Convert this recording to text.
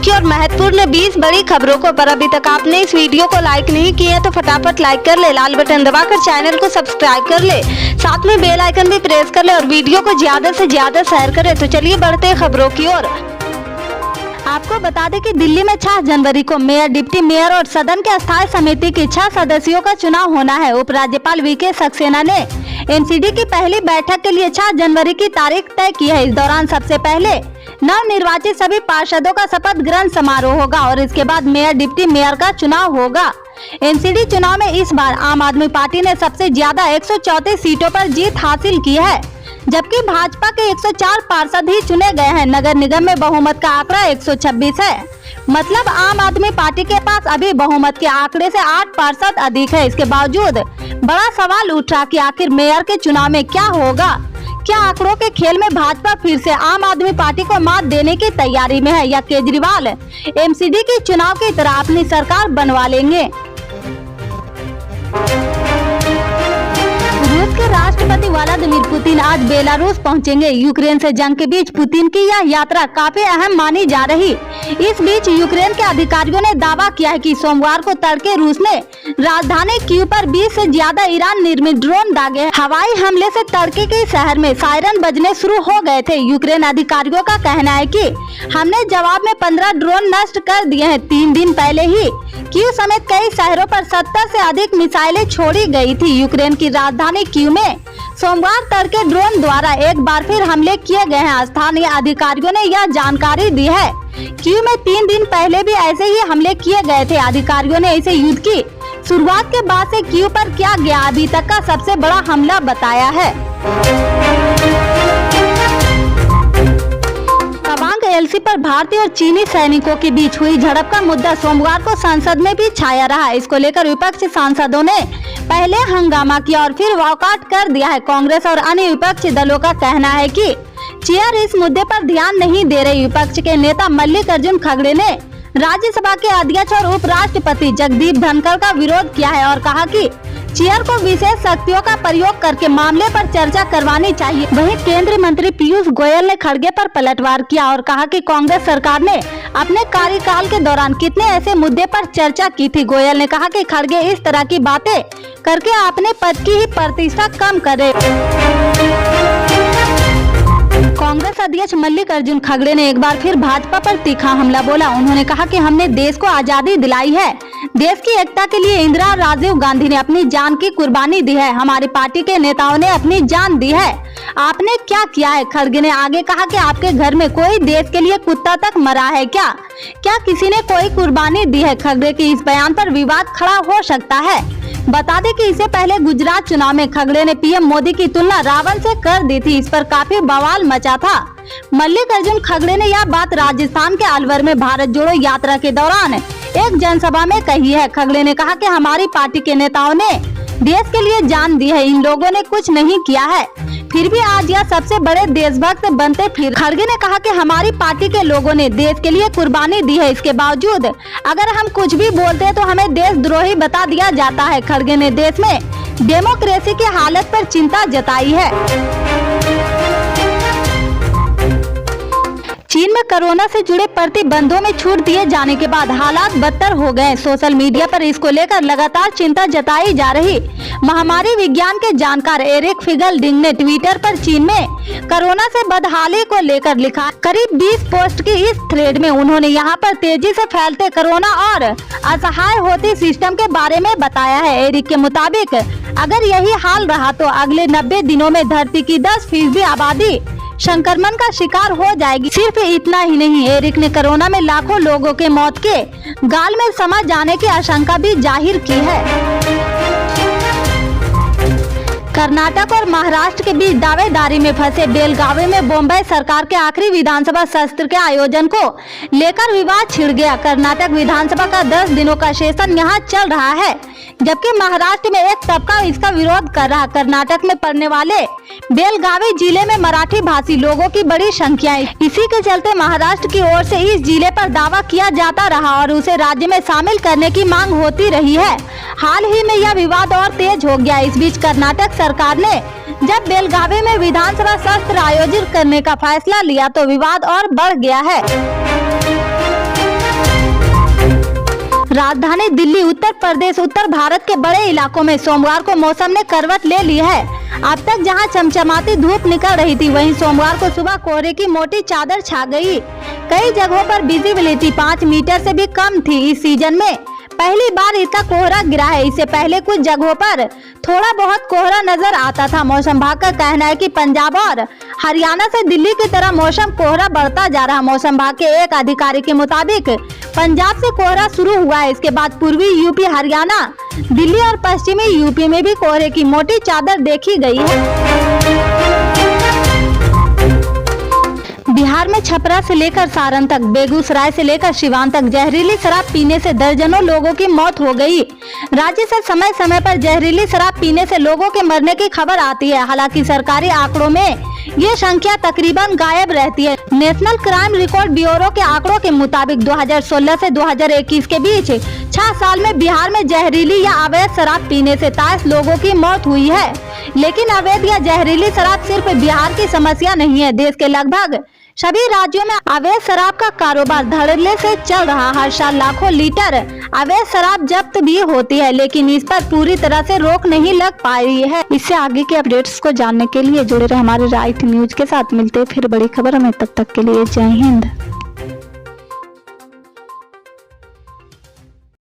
की और महत्वपूर्ण 20 बड़ी खबरों को, पर अभी तक आपने इस वीडियो को लाइक नहीं किया है तो फटाफट लाइक कर ले, लाल बटन दबाकर चैनल को सब्सक्राइब कर ले, साथ में बेल आइकन भी प्रेस कर ले और वीडियो को ज्यादा से ज्यादा शेयर करें। तो चलिए बढ़ते हैं खबरों की ओर। आपको बता दें कि दिल्ली में 6 जनवरी को मेयर, डिप्टी मेयर और सदन के अस्थायी समिति की 6 सदस्यों का चुनाव होना है। उपराज्यपाल वीके सक्सेना ने एमसीडी की पहली बैठक के लिए 6 जनवरी की तारीख तय की है। इस दौरान सबसे पहले नव निर्वाचित सभी पार्षदों का शपथ ग्रहण समारोह होगा और इसके बाद मेयर, डिप्टी मेयर का चुनाव होगा। एमसीडी चुनाव में इस बार आम आदमी पार्टी ने सबसे ज्यादा 134 सीटों पर जीत हासिल की है, जबकि भाजपा के 104 पार्षद ही चुने गए हैं। नगर निगम में बहुमत का आंकड़ा 126 है, मतलब आम आदमी पार्टी के पास अभी बहुमत के आंकड़े से 8 पार्षद अधिक है। इसके बावजूद बड़ा सवाल उठा कि आखिर मेयर के चुनाव में क्या होगा। क्या आंकड़ों के खेल में भाजपा फिर से आम आदमी पार्टी को मात देने की तैयारी में है, या केजरीवाल एमसीडी के चुनाव की तरह अपनी सरकार बनवा लेंगे। रूस के राष्ट्रपति व्लादिमीर पुतिन आज बेलारूस पहुंचेंगे। यूक्रेन से जंग के बीच पुतिन की यह यात्रा काफी अहम मानी जा रही। इस बीच यूक्रेन के अधिकारियों ने दावा किया है कि सोमवार को तड़के रूस ने राजधानी कीव पर 20 से ज्यादा ईरान निर्मित ड्रोन दागे। हवाई हमले से तड़के के शहर में सायरन बजने शुरू हो गए थे। यूक्रेन अधिकारियों का कहना है कि हमने जवाब में 15 ड्रोन नष्ट कर दिए हैं। 3 दिन पहले ही कीव समेत कई शहरों पर 70 से अधिक मिसाइलें छोड़ी गई थी। यूक्रेन की राजधानी कीव में सोमवार तड़के ड्रोन द्वारा एक बार फिर हमले किए गए हैं। स्थानीय अधिकारियों ने यह जानकारी दी है। कीव में 3 दिन पहले भी ऐसे ही हमले किए गए थे। अधिकारियों ने इसे युद्ध की शुरुआत के बाद से कीव पर किया गया अभी तक का सबसे बड़ा हमला बताया है। तवांग एलसी पर भारतीय और चीनी सैनिकों के बीच हुई झड़प का मुद्दा सोमवार को संसद में भी छाया रहा। इसको लेकर विपक्षी सांसदों ने पहले हंगामा किया और फिर वॉकआउट कर दिया है। कांग्रेस और अन्य विपक्षी दलों का कहना है कि चेयर इस मुद्दे पर ध्यान नहीं दे रही। विपक्ष के नेता मल्लिकार्जुन खड़गे ने राज्यसभा के अध्यक्ष और उपराष्ट्रपति जगदीप धनखड़ का विरोध किया है और कहा कि चेयर को विशेष शक्तियों का प्रयोग करके मामले पर चर्चा करवानी चाहिए। वहीं केंद्रीय मंत्री पीयूष गोयल ने खड़गे पर पलटवार किया और कहा कि कांग्रेस सरकार ने अपने कार्यकाल के दौरान कितने ऐसे मुद्दे पर चर्चा की थी। गोयल ने कहा कि खड़गे इस तरह की बातें करके अपने पद की ही प्रतिष्ठा कम करे। कांग्रेस अध्यक्ष मल्लिकार्जुन खड़गे ने एक बार फिर भाजपा पर तीखा हमला बोला। उन्होंने कहा कि हमने देश को आजादी दिलाई है। देश की एकता के लिए इंदिरा और राजीव गांधी ने अपनी जान की कुर्बानी दी है। हमारी पार्टी के नेताओं ने अपनी जान दी है। आपने क्या किया है? खड़गे ने आगे कहा कि आपके घर में कोई देश के लिए कुत्ता तक मरा है क्या? क्या किसी ने कोई कुर्बानी दी है? खड़गे के इस बयान पर विवाद खड़ा हो सकता है। बता दें कि इससे पहले गुजरात चुनाव में खड़गे ने पीएम मोदी की तुलना रावण से कर दी थी। इस पर काफी बवाल मचा था। मल्लिकार्जुन खड़गे ने यह बात राजस्थान के अलवर में भारत जोड़ो यात्रा के दौरान एक जनसभा में कही है। खड़गे ने कहा कि हमारी पार्टी के नेताओं ने देश के लिए जान दी है, इन लोगों ने कुछ नहीं किया है, फिर भी आज यह सबसे बड़े देशभक्त बनते फिर। खड़गे ने कहा कि हमारी पार्टी के लोगों ने देश के लिए कुर्बानी दी है, इसके बावजूद अगर हम कुछ भी बोलते हैं तो हमें देशद्रोही बता दिया जाता है। खड़गे ने देश में डेमोक्रेसी की हालत पर चिंता जताई है। चीन में कोरोना से जुड़े प्रतिबंधों में छूट दिए जाने के बाद हालात बदतर हो गए। सोशल मीडिया पर इसको लेकर लगातार चिंता जताई जा रही। महामारी विज्ञान के जानकार एरिक फिगलडिंग ने ट्विटर पर चीन में कोरोना से बदहाली को लेकर लिखा। करीब 20 पोस्ट की इस थ्रेड में उन्होंने यहां पर तेजी से फैलते कोरोना और असहाय होती सिस्टम के बारे में बताया है। एरिक के मुताबिक अगर यही हाल रहा तो अगले 90 दिनों में धरती की 10% आबादी संक्रमण का शिकार हो जाएगी। सिर्फ इतना ही नहीं, एरिक ने कोरोना में लाखों लोगों के मौत के गाल में समा जाने की आशंका भी जाहिर की है। कर्नाटक और महाराष्ट्र के बीच दावेदारी में फंसे बेलगावी में बॉम्बे सरकार के आखिरी विधानसभा सत्र के आयोजन को लेकर विवाद छिड़ गया। कर्नाटक विधानसभा का 10 दिनों का सेशन यहां चल रहा है, जबकि महाराष्ट्र में एक तबका इसका विरोध कर रहा। कर्नाटक में पड़ने वाले बेलगावी जिले में मराठी भाषी लोगों की बड़ी संख्या है। इसी के चलते महाराष्ट्र की ओर से इस जिले पर दावा किया जाता रहा और उसे राज्य में शामिल करने की मांग होती रही है। हाल ही में यह विवाद और तेज हो गया। इस बीच कर्नाटक सरकार ने जब बेलगावी में विधानसभा सत्र आयोजित करने का फैसला लिया तो विवाद और बढ़ गया है। राजधानी दिल्ली, उत्तर प्रदेश, उत्तर भारत के बड़े इलाकों में सोमवार को मौसम ने करवट ले ली है। अब तक जहां चमचमाती धूप निकल रही थी, वहीं सोमवार को सुबह कोहरे की मोटी चादर छा गई। कई जगहों पर विजिबिलिटी 5 मीटर से भी कम थी। इस सीजन में पहली बार इतना कोहरा गिरा है। इससे पहले कुछ जगहों पर थोड़ा बहुत कोहरा नजर आता था। मौसम विभाग का कहना है कि पंजाब और हरियाणा से दिल्ली की तरह मौसम कोहरा बढ़ता जा रहा। मौसम विभाग के एक अधिकारी के मुताबिक पंजाब से कोहरा शुरू हुआ है। इसके बाद पूर्वी यूपी, हरियाणा, दिल्ली और पश्चिमी यूपी में भी कोहरे की मोटी चादर देखी गई है। बिहार में छपरा से लेकर सारण तक, बेगूसराय से लेकर सिवान तक जहरीली शराब पीने से दर्जनों लोगों की मौत हो गई। राज्य से समय समय पर जहरीली शराब पीने से लोगों के मरने की खबर आती है। हालांकि सरकारी आंकड़ों में ये संख्या तकरीबन गायब रहती है। नेशनल क्राइम रिकॉर्ड ब्यूरो के आंकड़ों के मुताबिक 2016 से 2021 के बीच 6 साल में बिहार में जहरीली या अवैध शराब पीने से 23 लोगों की मौत हुई है। लेकिन अवैध या जहरीली शराब सिर्फ बिहार की समस्या नहीं है। देश के लगभग सभी राज्यों में अवैध शराब का कारोबार धड़ल्ले से चल रहा। हर साल लाखों लीटर अवैध शराब जब्त भी होती है, लेकिन इस पर पूरी तरह से रोक नहीं लग पा रही है। इससे आगे के अपडेट्स को जानने के लिए जुड़े रहे हमारे राइट न्यूज के साथ। मिलते हैं फिर बड़ी खबर में, तब तक के लिए जय हिंद।